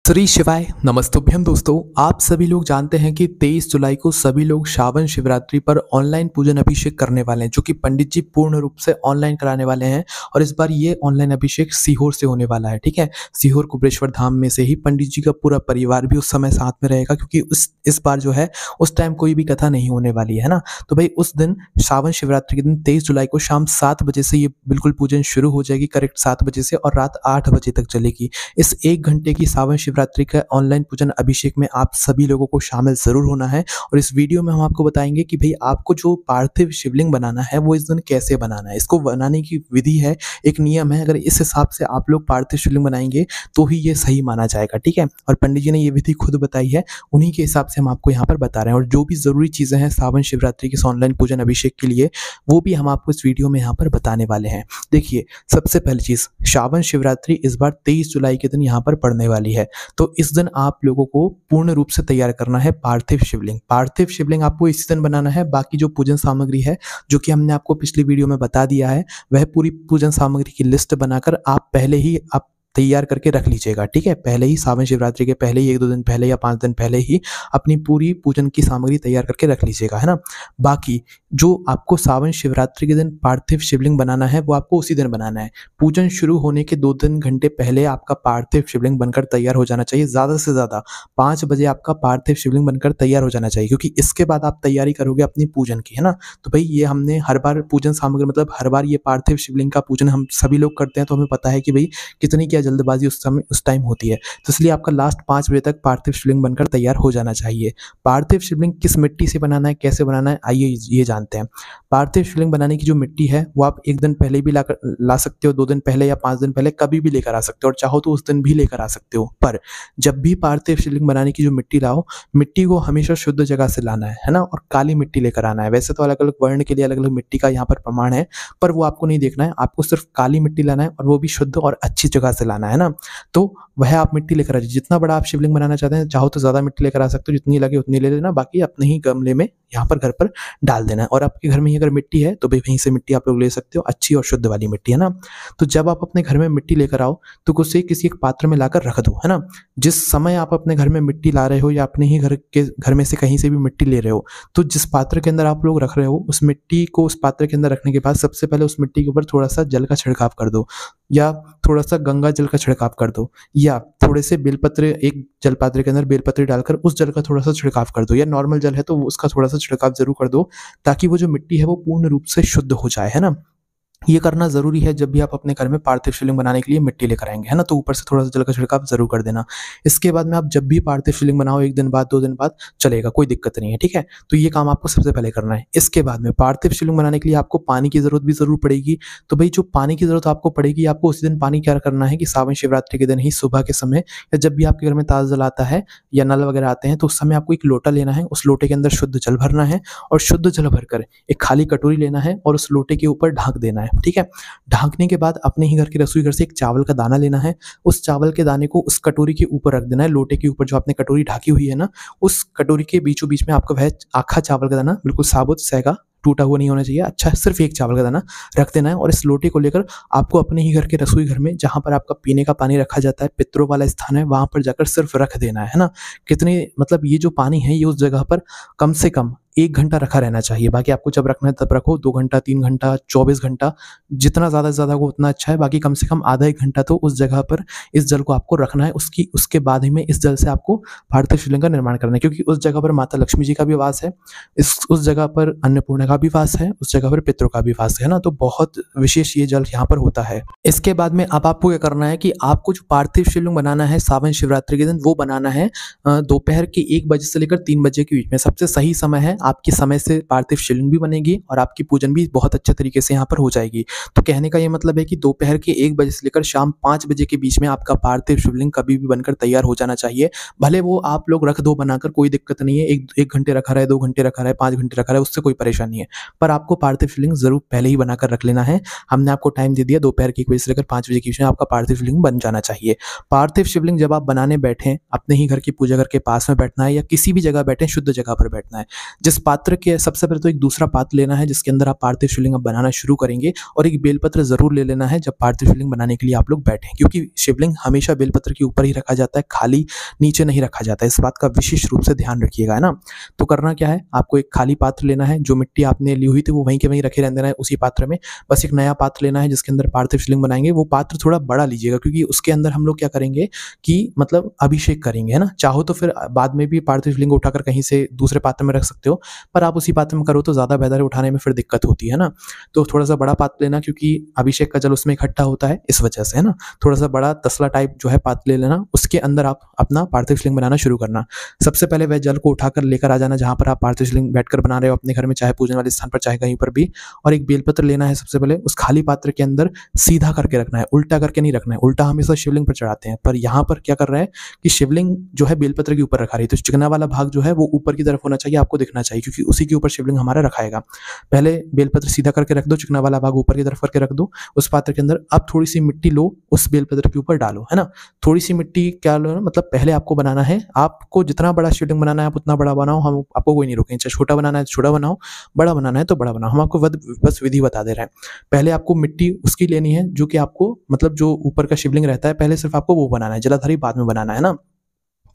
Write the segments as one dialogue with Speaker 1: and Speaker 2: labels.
Speaker 1: श्री शिवाय नमस्तुभ्यम दोस्तों। आप सभी लोग जानते हैं कि 23 जुलाई को सभी लोग श्रावण शिवरात्रि पर ऑनलाइन पूजन अभिषेक करने वाले हैं, जो कि पंडित जी पूर्ण रूप से ऑनलाइन कराने वाले हैं। और इस बार ये ऑनलाइन अभिषेक सीहोर से होने वाला है। ठीक है, सीहोर कुबेरेश्वर धाम में से ही पंडित जी का पूरा परिवार भी उस समय साथ में रहेगा, क्योंकि इस बार जो है उस टाइम कोई भी कथा नहीं होने वाली है ना। तो भाई उस दिन श्रावण शिवरात्रि के दिन 23 जुलाई को शाम 7 बजे से ये बिल्कुल पूजन शुरू हो जाएगी, करेक्ट 7 बजे से, और रात 8 बजे तक चलेगी। इस 1 घंटे की श्रावण शिवरात्रि का ऑनलाइन पूजन अभिषेक में आप सभी लोगों को शामिल जरूर होना है। और इस वीडियो में हम आपको बताएंगे कि भाई आपको जो पार्थिव शिवलिंग बनाना है वो इस दिन कैसे बनाना है। इसको बनाने की विधि है, एक नियम है। अगर इस हिसाब से आप लोग पार्थिव शिवलिंग बनाएंगे तो ही ये सही माना जाएगा। ठीक है, और पंडित जी ने ये विधि खुद बताई है, उन्हीं के हिसाब से हम आपको यहाँ पर बता रहे हैं। और जो भी जरूरी चीजें हैं श्रावण शिवरात्रि के ऑनलाइन पूजन अभिषेक के लिए, वो भी हम आपको इस वीडियो में यहाँ पर बताने वाले हैं। देखिए, सबसे पहली चीज, श्रावण शिवरात्रि इस बार 23 जुलाई के दिन यहाँ पर पड़ने वाली है। तो इस दिन आप लोगों को पूर्ण रूप से तैयार करना है पार्थिव शिवलिंग। पार्थिव शिवलिंग आपको इसी दिन बनाना है। बाकी जो पूजन सामग्री है, जो कि हमने आपको पिछली वीडियो में बता दिया है, वह पूरी पूजन सामग्री की लिस्ट बनाकर आप पहले ही आप तैयार करके रख लीजिएगा। ठीक है, पहले ही श्रावण शिवरात्रि के पहले ही 1-2 दिन पहले या 5 दिन पहले ही अपनी पूरी पूजन की सामग्री तैयार करके रख लीजिएगा, है ना। बाकी जो आपको श्रावण शिवरात्रि के दिन पार्थिव शिवलिंग बनाना है वो आपको उसी दिन बनाना है। पूजन शुरू होने के 2-3 घंटे पहले आपका पार्थिव शिवलिंग बनकर तैयार हो जाना चाहिए। ज़्यादा से ज़्यादा 5 बजे आपका पार्थिव शिवलिंग बनकर तैयार हो जाना चाहिए, क्योंकि इसके बाद आप तैयारी करोगे अपनी पूजन की, है ना। तो भाई ये हमने हर बार पूजन सामग्री, मतलब हर बार ये पार्थिव शिवलिंग का पूजन हम सभी लोग करते हैं, तो हमें पता है कि भाई कितनी क्या जल्दबाजी उस टाइम होती है। तो इसलिए आपका लास्ट 5 बजे तक पार्थिव शिवलिंग बनकर तैयार हो जाना चाहिए। पार्थिव शिवलिंग किस मिट्टी से बनाना है, कैसे बनाना है, आइए ये जानते हैं। पार्थिव शिवलिंग बनाने की जो मिट्टी है वो आप 1 दिन पहले भी ला सकते हो, 2 दिन पहले या 5 दिन पहले, कभी भी लेकर आ सकते हो, और चाहो तो उस दिन भी लेकर आ सकते हो। पर जब भी पार्थिव शिवलिंग बनाने की जो मिट्टी लाओ, मिट्टी को हमेशा शुद्ध जगह से लाना है ना, और काली मिट्टी लेकर आना है। वैसे तो अलग अलग वर्ण के लिए अलग अलग मिट्टी का यहाँ पर प्रमाण है, पर वो आपको नहीं देखना है। आपको सिर्फ काली मिट्टी लाना है, और वो भी शुद्ध और अच्छी जगह से लाना है ना। तो वह आप मिट्टी लेकर आ जाइए। जितना बड़ा आप शिवलिंग बनाना चाहते हैं, चाहो तो ज़्यादा मिट्टी लेकर आ सकते हो, जितनी लगे उतनी ले लेना, बाकी अपने ही गमले में यहाँ पर घर पर डाल देना है। और आपके घर में ही अगर मिट्टी है तो भाई वहीं से मिट्टी आप लोग ले सकते हो, अच्छी और शुद्ध वाली मिट्टी, है ना। तो जब आप अपने घर में मिट्टी लेकर आओ तो उसे किसी एक पात्र में लाकर रख दो, है ना। जिस समय आप अपने घर में मिट्टी ला रहे हो या अपने ही घर में से कहीं से भी मिट्टी ले रहे हो, तो जिस पात्र के अंदर आप लोग रख रहे हो, उस मिट्टी को उस पात्र के अंदर रखने के बाद सबसे पहले उस मिट्टी के ऊपर थोड़ा सा जल का छिड़काव कर दो, या थोड़ा सा गंगा जल का छिड़काव कर दो, या थोड़े से बेलपत्र, एक जल पात्र के अंदर बेलपत्र डालकर उस जल का थोड़ा सा छिड़काव कर दो, या नॉर्मल जल है तो उसका थोड़ा सा छिड़काव जरूर कर दो, ताकि वो जो मिट्टी है वो पूर्ण रूप से शुद्ध हो जाए, है ना। ये करना जरूरी है जब भी आप अपने घर में पार्थिव शिवलिंग बनाने के लिए मिट्टी लेकर आएंगे, है ना। तो ऊपर से थोड़ा सा जल का छिड़काव जरूर कर देना। इसके बाद में आप जब भी पार्थिव शिवलिंग बनाओ, 1 दिन बाद 2 दिन बाद चलेगा, कोई दिक्कत नहीं है। ठीक है, तो ये काम आपको सबसे पहले करना है। इसके बाद में पार्थिव शिवलिंग बनाने के लिए आपको पानी की जरूरत भी जरूर पड़ेगी। तो भाई जो पानी की जरूरत आपको पड़ेगी, आपको उसी दिन पानी क्या करना है कि श्रावण शिवरात्रि के दिन ही सुबह के समय, या जब भी आपके घर में ताजा जल आता है या नल वगैरह आते हैं, तो उस समय आपको एक लोटा लेना है। उस लोटे के अंदर शुद्ध जल भरना है, और शुद्ध जल भरकर एक खाली कटोरी लेना है और उस लोटे के ऊपर ढक देना है। ठीक है, ढकने के बाद अपने ही घर के रसोई घर से एक चावल का दाना लेना है। उस चावल के दाने को उस कटोरी के ऊपर रख देना है, लोटे के ऊपर जो आपने कटोरी ढकी हुई है ना, उस कटोरी के बीचों बीच में आपका वह आखा चावल का दाना, बिल्कुल साबुत सेगा, टूटा हुआ नहीं होना चाहिए, अच्छा सिर्फ एक चावल का दाना रख देना है। और इस लोटे को लेकर आपको अपने ही घर के रसोई घर में, जहां पर आपका पीने का पानी रखा जाता है, पितरों वाला स्थान है, वहां पर जाकर सिर्फ रख देना है ना। कितने, मतलब ये जो पानी है ये उस जगह पर कम से कम 1 घंटा रखा रहना चाहिए। बाकी आपको जब रखना है तब रखो, 2 घंटा, 3 घंटा, 24 घंटा, जितना ज़्यादा से ज़्यादा हो उतना अच्छा है। बाकी कम से कम आधा 1 घंटा तो उस जगह पर इस जल को आपको रखना है। उसके बाद ही में इस जल से आपको पार्थिव शिवलिंग का निर्माण करना है, क्योंकि उस जगह पर माता लक्ष्मी जी का भी वास है, उस जगह पर अन्नपूर्णा का भी वास है, उस जगह पर पितरों का भी वास है ना। तो बहुत विशेष ये जल यहाँ पर होता है। इसके बाद में अब आपको क्या करना है कि आपको जो पार्थिव शिवलिंग बनाना है श्रावण शिवरात्रि के दिन, वो बनाना है दोपहर के 1 बजे से लेकर 3 बजे के बीच में। सबसे सही समय है, आपकी समय से पार्थिव शिवलिंग भी बनेगी और आपकी पूजन भी बहुत अच्छे तरीके से यहाँ पर हो जाएगी। तो कहने का ये मतलब है कि दोपहर के 1 बजे से लेकर शाम 5 बजे के बीच में आपका पार्थिव शिवलिंग कभी भी बनकर तैयार हो जाना चाहिए। भले वो आप लोग रख दो बनाकर, कोई दिक्कत नहीं है, 1 घंटे रखा रहे, 2 घंटे रखा रहे, 5 घंटे रखा रहे, उससे कोई परेशानी है, पर आपको पार्थिव शिवलिंग जरूर पहले ही बनाकर रख लेना है। हमने आपको टाइम दे दिया, दोपहर के 1 बजे से लेकर 5 बजे के बीच में आपका पार्थिव शिवलिंग बन जाना चाहिए। पार्थिव शिवलिंग जब आप बनाने बैठें, अपने ही घर की पूजा घर के पास में बैठना है, या किसी भी जगह बैठें, शुद्ध जगह पर बैठना है। जिस इस पात्र के सबसे पहले तो एक दूसरा पात्र लेना है जिसके अंदर आप पार्थिव शिवलिंग अब बनाना शुरू करेंगे, और एक बेलपत्र ज़रूर ले लेना है जब पार्थिव शिवलिंग बनाने के लिए आप लोग बैठें, क्योंकि शिवलिंग हमेशा बेलपत्र के ऊपर ही रखा जाता है, खाली नीचे नहीं रखा जाता है। इस बात का विशेष रूप से ध्यान रखिएगा, है ना। तो करना क्या है, आपको एक खाली पात्र लेना है, जो मिट्टी आपने ली हुई थी वो वहीं के वहीं रखे रहने देना है उसी पात्र में। बस एक नया पात्र लेना है जिसके अंदर पार्थिव शिवलिंग बनाएंगे। वो पात्र थोड़ा बड़ा लीजिएगा, क्योंकि उसके अंदर हम लोग क्या करेंगे कि मतलब अभिषेक करेंगे, है ना। चाहो तो फिर बाद में भी पार्थिव शिवलिंग को उठाकर कहीं से दूसरे पात्र में रख सकते हो, पर आप उसी पात्र में करो तो ज़्यादा बेहतर है, उठाने में फिर दिक्कत होती है ना। तो थोड़ा सा बड़ा पात्र लेना, क्योंकि अभिषेक का जल उसमें इकट्ठा होता है इस वजह से, है ना। थोड़ा सा बड़ा तसला टाइप जो है पात्र ले लेना, उसके अंदर आप अपना पार्थिव शिवलिंग बनाना शुरू करना। सबसे पहले वह जल को उठाकर लेकर आ जाना जहाँ पर आप पार्थिव शिवलिंग बैठकर बना रहे हो अपने घर में, चाहे पूजन वाले स्थान पर चाहे कहीं पर भी। और एक बेलपत्र लेना है, सबसे पहले उस खाली पात्र के अंदर सीधा करके रखना है, उल्टा करके नहीं रखना है। उल्टा हमेशा शिवलिंग पर चढ़ाते हैं, पर यहाँ पर क्या कर रहा है कि शिवलिंग जो है बेलपत्र के ऊपर रखा रही है, तो चिकना वाला भाग जो है वो ऊपर की तरफ होना चाहिए, आपको दिखना चाहिए, क्योंकि उसी के ऊपर शिवलिंग हमारा रखाएगा। पहले बेलपत्र सीधा करके रख दो, चिकना वाला भाग ऊपर की तरफ करके रख दो उस पात्र के अंदर। अब थोड़ी सी मिट्टी लो, उस बेलपत्र के ऊपर डालो, है ना। थोड़ी सी मिट्टी क्या लो ना, मतलब पहले आपको बनाना है, आपको जितना बड़ा शिवलिंग बनाना है आप उतना बड़ा बनाओ, हम आपको कोई नहीं रोकेंगे। चाहे छोटा बनाना है तो छोटा बनाओ, बड़ा बनाना है तो बड़ा बनाओ, हम आपको बस विधि बता दे रहे हैं। पहले आपको मिट्टी उसकी लेनी है जो कि आपको मतलब जो ऊपर का शिवलिंग रहता है, पहले सिर्फ आपको वो बनाना है, जलाधारी बाद में बनाना है ना।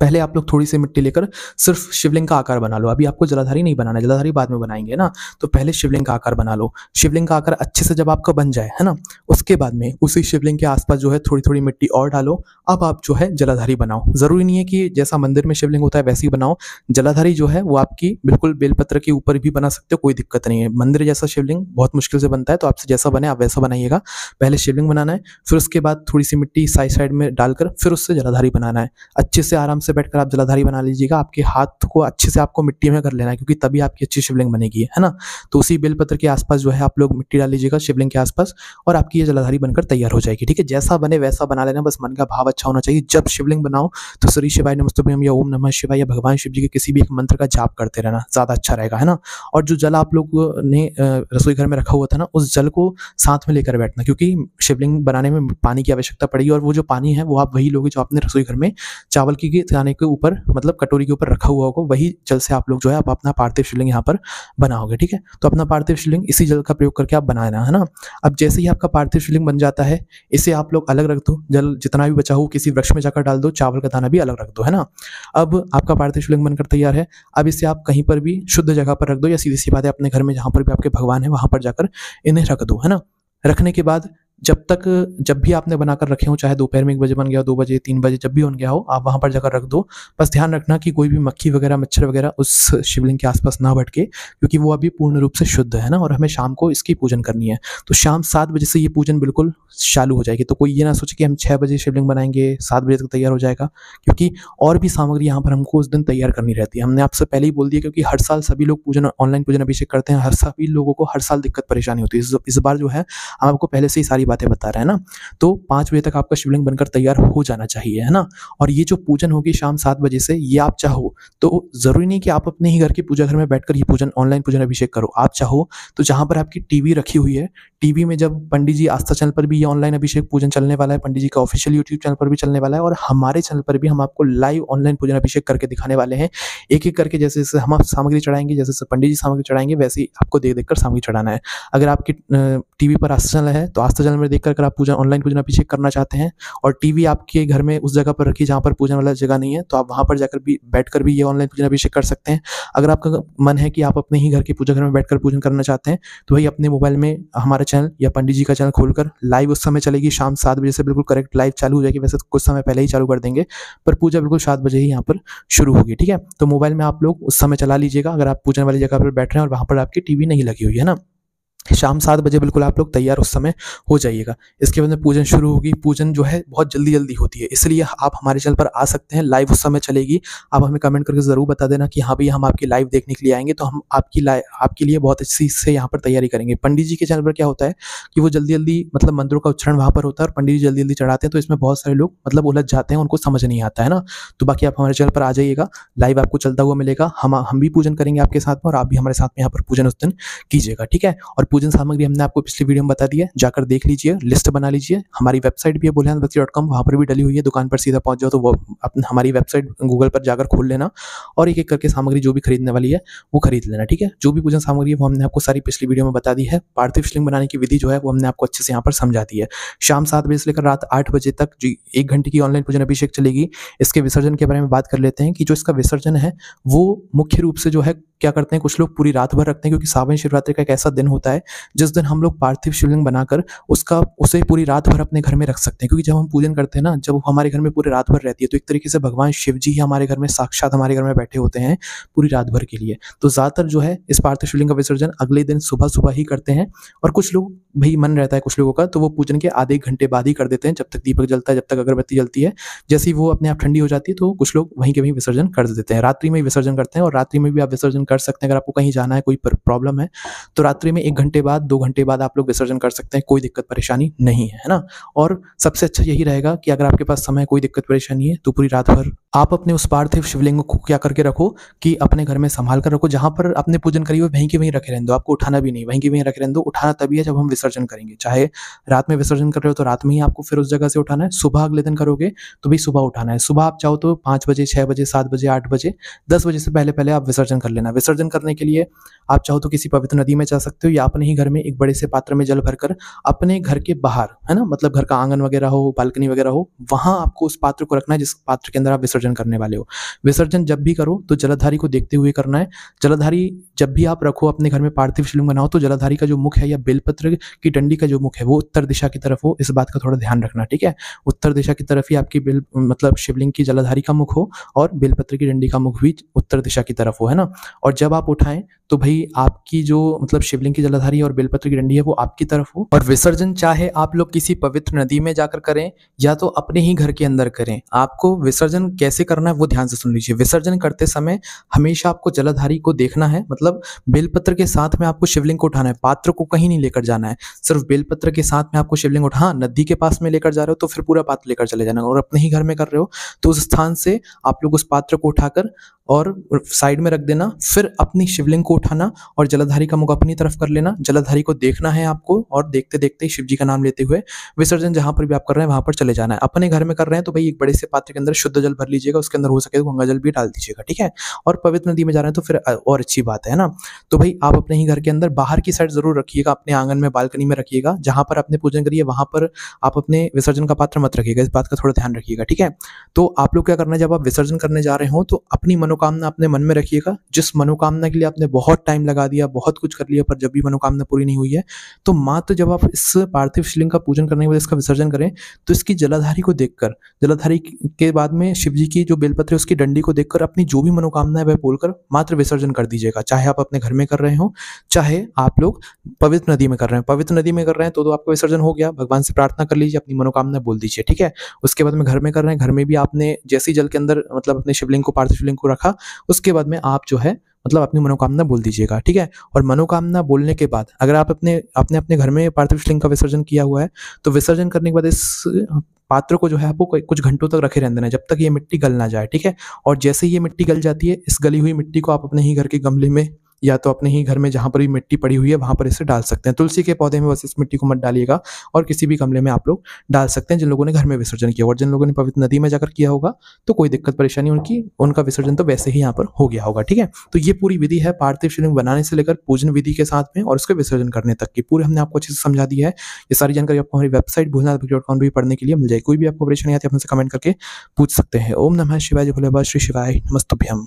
Speaker 1: पहले आप लोग थोड़ी सी मिट्टी लेकर सिर्फ शिवलिंग का आकार बना लो। अभी आपको जलाधारी नहीं बनाना है, जलाधारी बाद में बनाएंगे ना। तो पहले शिवलिंग का आकार बना लो। शिवलिंग का आकार अच्छे से जब आपका बन जाए, है ना, उसके बाद में उसी शिवलिंग के आसपास जो है थोड़ी थोड़ी मिट्टी और डालो। अब आप जो है जलाधारी बनाओ। जरूरी नहीं है कि जैसा मंदिर में शिवलिंग होता है वैसे ही बनाओ। जलाधारी जो है वो आपकी बिल्कुल बेलपत्र के ऊपर भी बना सकते हो, कोई दिक्कत नहीं है। मंदिर जैसा शिवलिंग बहुत मुश्किल से बनता है, तो आपसे जैसा बने आप वैसा बनाइएगा। पहले शिवलिंग बनाना है, फिर उसके बाद थोड़ी सी मिट्टी साइड साइड में डालकर फिर उससे जलाधारी बनाना है। अच्छे से आराम से बैठकर आप जलाधारी बना लीजिएगा। आपके हाथ को अच्छे से आपको मिट्टी में कर लेना है, क्योंकि तभी आपकी अच्छी शिवलिंग बनेगी, है ना। तो उसी बेलपत्र के आसपास जो है आप लोग मिट्टी डाल लीजिएगा शिवलिंग के आसपास, और आपकी ये जलाधारी बनकर तैयार हो जाएगी। ठीक है, जैसा बने वैसा बना लेना, बस मन का भाव अच्छा होना चाहिए। जब शिवलिंग बनाओ तो श्री शिवाय नमस्तुभ्यम या ओम नमः शिवाय या भगवान शिव जी के किसी भी एक मंत्र का जाप करते रहना, ज़्यादा अच्छा रहेगा, है ना। और जो जल आप लोग ने रसोई घर में रखा हुआ था ना, उस जल को साथ में लेकर बैठना, क्योंकि शिवलिंग बनाने में पानी की आवश्यकता पड़ेगी, और वो जो पानी है वो आप वही लोगे जो आपने रसोई घर में चावल की खाने के ऊपर मतलब कटोरी के ऊपर रखा हुआ होगा, वही जल से आप लोग जो है आप अपना पार्थिव शिवलिंग यहाँ पर बनाओगे। ठीक है, तो अपना पार्थिव शिवलिंग इसी जल का प्रयोग करके आप बनाना, है ना। अब जैसे ही आपका पार्थिव शिवलिंग बन जाता है, इसे आप लोग अलग रख दो। जल जितना भी बचा हो किसी वृक्ष में जाकर डाल दो, चावल का दाना भी अलग रख दो, है ना। अब आपका पार्थिव शिवलिंग बनकर तैयार है। अब इसे आप कहीं पर भी शुद्ध जगह पर रख दो, या सीधी सी बात है अपने घर में जहाँ पर भी आपके भगवान है वहाँ पर जाकर इन्हें रख दो, है ना। रखने के बाद जब भी आपने बनाकर रखे हो, चाहे दोपहर में 1 बजे बन गया हो, 2 बजे 3 बजे, जब भी बन गया हो, आप वहाँ पर जाकर रख दो। बस ध्यान रखना कि कोई भी मक्खी वगैरह मच्छर वगैरह उस शिवलिंग के आसपास ना भटके, क्योंकि वो अभी पूर्ण रूप से शुद्ध है ना, और हमें शाम को इसकी पूजन करनी है। तो शाम 7 बजे से ये पूजन बिल्कुल चालू हो जाएगी। तो कोई ये ना सोचे कि हम 6 बजे शिवलिंग बनाएंगे 7 बजे तक तैयार हो जाएगा, क्योंकि और भी सामग्री यहाँ पर हमको उस दिन तैयार करनी रहती है। हमने आपसे पहले ही बोल दिया, क्योंकि हर साल सभी लोग ऑनलाइन पूजन अभिषेक करते हैं, हर सभी लोगों को हर साल दिक्कत परेशानी होती है। इस बार जो है हम आपको पहले से ही सारी बातें बता रहे हैं ना। तो 5 बजे तक आपका शिवलिंग बनकर तैयार हो जाना चाहिए, है ना। और ये जो पूजन होगी शाम 7 बजे से, ये आप चाहो तो जरूरी नहीं कि आप अपने ही घर के पूजा घर में बैठकर ये पूजन ऑनलाइन पूजन अभिषेक करो। आप चाहो तो जहां पर आपकी टीवी रखी हुई है, टीवी में जब पंडित जी आस्था चैनल पर भी ये ऑनलाइन अभिषेक पूजन चलने वाला है, पंडित जी का ऑफिशियल यूट्यूब चैनल पर भी चलने वाला है, और हमारे चैनल पर भी हम आपको लाइव ऑनलाइन पूजन अभिषेक करके दिखाने वाले हैं। एक एक करके जैसे जैसे हम सामग्री चढ़ाएंगे, जैसे जैसे पंडित जी सामग्री चढ़ाएंगे, वैसे ही आपको देख देख कर सामग्री चढ़ाना है। अगर आपकी टीवी पर आस्था चैनल है तो आस्था चैनल में देखकर अगर आप पूजन ऑनलाइन पूजन अभिषेक करना चाहते हैं, और टीवी आपके घर में उस जगह पर रखी जहाँ पर पूजन वाला जगह नहीं है, तो आप वहाँ पर जाकर भी बैठकर भी ये ऑनलाइन पूजन अभिषेक कर सकते हैं। अगर आपका मन है कि आप अपने ही घर के पूजा घर में बैठकर पूजन करना चाहते हैं, तो वही अपने मोबाइल में हमारा चैनल या पंडित जी का चैनल खोलकर लाइव उस समय चलेगी, शाम 7 बजे से बिल्कुल करेक्ट लाइव चालू हो जाएगी। वैसे तो कुछ समय पहले ही चालू कर देंगे, पर पूजा बिल्कुल 7 बजे ही यहाँ पर शुरू होगी। ठीक है, तो मोबाइल में आप लोग उस समय चला लीजिएगा, अगर आप पूजन वाली जगह पर बैठ रहे हैं और वहाँ पर आपकी टीवी नहीं लगी हुई है ना। शाम 7 बजे बिल्कुल आप लोग तैयार उस समय हो जाइएगा। इसके बाद में पूजन शुरू होगी। पूजन जो है बहुत जल्दी जल्दी होती है, इसलिए आप हमारे चैनल पर आ सकते हैं, लाइव उस समय चलेगी। आप हमें कमेंट करके ज़रूर बता देना कि हाँ भैया हम आपकी लाइव देखने के लिए आएंगे, तो हम आपके लिए बहुत अच्छी से यहाँ पर तैयारी करेंगे। पंडित जी के चैनल पर क्या होता है कि वो जल्दी जल्दी मतलब मंत्रों का उच्चारण वहाँ पर होता है और पंडित जी जल्दी जल्दी चढ़ाते हैं, तो इसमें बहुत सारे लोग मतलब उलझ जाते हैं, उनको समझ नहीं आता है ना। तो बाकी आप हमारे चैनल पर आ जाइएगा, लाइव आपको चलता हुआ मिलेगा। हम भी पूजन करेंगे आपके साथ में, और आप भी हमारे साथ में यहाँ पर पूजन उस दिन कीजिएगा। ठीक है, और पूजन सामग्री हमने आपको पिछली वीडियो में बता दी है, जाकर देख लीजिए, लिस्ट बना लीजिए। हमारी वेबसाइट भी है bulhanbakti.com, वहाँ पर भी डली हुई है। दुकान पर सीधा पहुँच जाओ तो वो हमारी वेबसाइट गूगल पर जाकर खोल लेना और एक-एक करके सामग्री जो भी खरीदने वाली है वो खरीद लेना, ठीक है। जो भी पूजन सामग्री है वो हमने आपको सारी पिछली वीडियो में बता दी है। पार्थिव शिवलिंग बनाने की विधि जो है वो हमने आपको अच्छे से यहाँ पर समझा दी है। शाम 7 बजे से लेकर रात 8 बजे तक जी 1 घंटे की ऑनलाइन पूजन अभिषेक चलेगी। इसके विसर्जन के बारे में बात कर लेते हैं कि जो इसका विसर्जन है वो मुख्य रूप से जो है क्या करते हैं, कुछ लोग पूरी रात भर रखते हैं, क्योंकि सावन शिवरात्रि का एक ऐसा दिन होता है जिस दिन हम लोग पार्थिव शिवलिंग बनाकर उसे पूरी रात भर अपने घर में रख सकते हैं। क्योंकि जब हम पूजन करते हैं ना, जब हमारे घर में पूरी रात भर रहती है, तो एक तरीके से भगवान शिव जी ही हमारे घर में साक्षात हमारे घर में बैठे होते हैं पूरी रात भर के लिए। तो ज़्यादातर जो है इस पार्थिव शिवलिंग का विसर्जन अगले दिन सुबह ही करते हैं। और कुछ लोग भाई मन रहता है कुछ लोगों का, तो वो पूजन के आधे 1 घंटे बाद ही कर देते हैं, जब तक दीपक जलता है, जब तक अगरबत्ती जलती है। जैसे ही वो अपने आप ठंडी हो जाती है तो कुछ लोग वहीं के वहीं विसर्जन कर देते हैं। रात्रि में ही विसर्जन करते हैं, और रात्रि में भी आप विसर्जन कर सकते हैं। अगर आपको कहीं जाना है, कोई प्रॉब्लम है, तो रात्रि में 1 घंटे बाद 2 घंटे बाद आप लोग विसर्जन कर सकते हैं, कोई दिक्कत परेशानी नहीं है, है ना। और सबसे अच्छा यही रहेगा कि अगर आपके पास समय, कोई दिक्कत परेशानी है, तो पूरी रात भर आप अपने उस पार्थिव शिवलिंग को क्या करके रखो कि अपने घर में संभाल कर रखो। जहाँ पर आपने पूजन करी हो वहीं के वहीं रखे रहने दो, आपको उठाना भी नहीं, वहीं के वहीं रखे रहने दो। उठाना तभी है जब हम विसर्जन करेंगे। चाहे रात में विसर्जन कर रहे हो तो रात में ही आपको फिर उस जगह से उठाना है। सुबह अगले दिन करोगे तो भी सुबह उठाना है। सुबह आप चाहो तो 5 बजे, 6 बजे, 7 बजे, 8 बजे, 10 बजे से पहले आप विसर्जन कर लेना। विसर्जन करने के लिए आप चाहो तो किसी पवित्र नदी में जा सकते हो, या अपने ही घर में एक बड़े से पात्र में जल भरकर अपने घर के बाहर, है ना, मतलब घर का आंगन वगैरह हो, बालकनी वगैरह हो, वहां आपको उस पात्र को रखना है जिस पात्र के अंदर आप विसर्जन करने वाले हो। विसर्जन जब भी करो तो जलधारी को देखते हुए करना है। जलधारी जब भी आप रखो अपने घर में, पार्थिव शिवलिंग बनाओ, तो जलधारी का जो मुख है या बेलपत्र की डंडी का जो मुख है वो उत्तर दिशा की तरफ हो। इस बात का थोड़ा ध्यान रखना, ठीक है। उत्तर दिशा की तरफ ही आपकी मतलब शिवलिंग की जलधारी का मुख हो, और बेलपत्र की डंडी का मुख भी उत्तर दिशा की तरफ हो, है ना। और जब आप उठाएं तो भाई आपकी जो मतलब शिवलिंग की जलधारी और बेलपत्र की डंडी है वो आपकी तरफ हो। और विसर्जन चाहे आप लोग किसी पवित्र नदी में जाकर करें या तो अपने ही घर के अंदर करें, आपको विसर्जन कैसे करना है वो ध्यान से सुन लीजिए। विसर्जन करते समय हमेशा आपको जलधारी को देखना है, मतलब बेलपत्र के साथ में आपको शिवलिंग को उठाना है, पात्र को कहीं नहीं लेकर जाना है। सिर्फ बेलपत्र के साथ में आपको शिवलिंग हाँ, नदी के पास में लेकर जा रहे हो तो फिर पूरा पात्र लेकर चले जाना, और अपने ही घर में कर रहे हो तो उस स्थान से आप लोग उस पात्र को उठाकर और साइड में रख देना। फिर अपनी शिवलिंग को उठाना और जलधारी का मुख अपनी तरफ कर लेना। जलधारी को देखना है आपको, और देखते देखते शिव जी का नाम लेते हुए विसर्जन जहां पर भी आप कर रहे हैं वहां पर चले जाना है। अपने घर में कर रहे हैं तो भाई एक बड़े से पात्र के अंदर शुद्ध जल भर लीजिएगा, उसके अंदर हो सके तो गंगा जल भी डाल दीजिएगा, ठीक है। और पवित्र नदी में जा रहे हैं तो फिर और अच्छी बात है ना। तो भाई आप अपने ही घर के अंदर बाहर की साइड जरूर रखिएगा, अपने आंगन में, बालकनी में रखिएगा। जहां पर आपने पूजन करिए वहां पर आप अपने विसर्जन का पात्र मत रखिएगा, इस बात का थोड़ा ध्यान रखिएगा, ठीक है। तो आप लोग क्या करना है, जब आप विसर्जन करने जा रहे हो तो अपनी मनोकामना अपने मन में रखिएगा। जिस मनोकामना के लिए आपने बहुत टाइम लगा दिया, बहुत कुछ कर लिया, पर जब भी मनोकामना पूरी नहीं हुई है, तो मात्र जब आप इस पार्थिव शिवलिंग का पूजन करने के बाद इसका विसर्जन करें तो इसकी जलाधारी को देखकर, जलाधारी के बाद में शिव जी की जो बेलपत्र है उसकी डंडी को देखकर अपनी जो भी मनोकामना है वह बोलकर मात्र विसर्जन कर दीजिएगा। चाहे आप अपने घर में कर रहे हो, चाहे आप लोग पवित्र नदी में कर रहे हैं। पवित्र नदी में कर रहे हैं तो आपका विसर्जन हो गया, भगवान से प्रार्थना कर लीजिए, अपनी मनोकामना बोल दीजिए, ठीक है। उसके बाद में घर में कर रहे हैं, घर में भी आपने जैसे ही जल के अंदर मतलब अपने शिवलिंग को, पार्थिव शिवलिंग को रखा, उसके बाद में आप जो है मतलब अपनी मनोकामना बोल दीजिएगा, ठीक है। और मनोकामना बोलने के बाद अगर आप अपने घर में पार्थिव शिवलिंग का विसर्जन किया हुआ है तो विसर्जन करने के बाद इस पात्र को जो है आपको कुछ घंटों तक रखे रहने देना है, जब तक ये मिट्टी गल ना जाए, ठीक है। और जैसे ही ये मिट्टी गल जाती है, इस गली हुई मिट्टी को आप अपने ही घर के गमले में या तो अपने ही घर में जहाँ पर भी मिट्टी पड़ी हुई है वहां पर इसे डाल सकते हैं। तुलसी के पौधे में बस इस मिट्टी को मत डालिएगा, और किसी भी गमले में आप लोग डाल सकते हैं जिन लोगों ने घर में विसर्जन किया। और जिन लोगों ने पवित्र नदी में जाकर किया होगा तो कोई दिक्कत परेशानी उनका विसर्जन तो वैसे ही यहाँ पर हो गया होगा, ठीक है। तो ये पूरी विधि है पार्थिव शिवलिंग बनाने से लेकर पूजन विधि के साथ में और उसके विसर्जन करने तक की पूरी हमने आपको अच्छे से समझा दी है। ये सारी जानकारी आपको हमारी वेबसाइट bulhanbakti.com भी पढ़ने के लिए मिल जाएगी। कोई भी आपको परेशानी आती है आप हमसे कमेंट करके पूछ सकते हैं। ओम नमः शिवाय, जय भोले बाबा, श्री शिवाय नमस्तुभ्यम।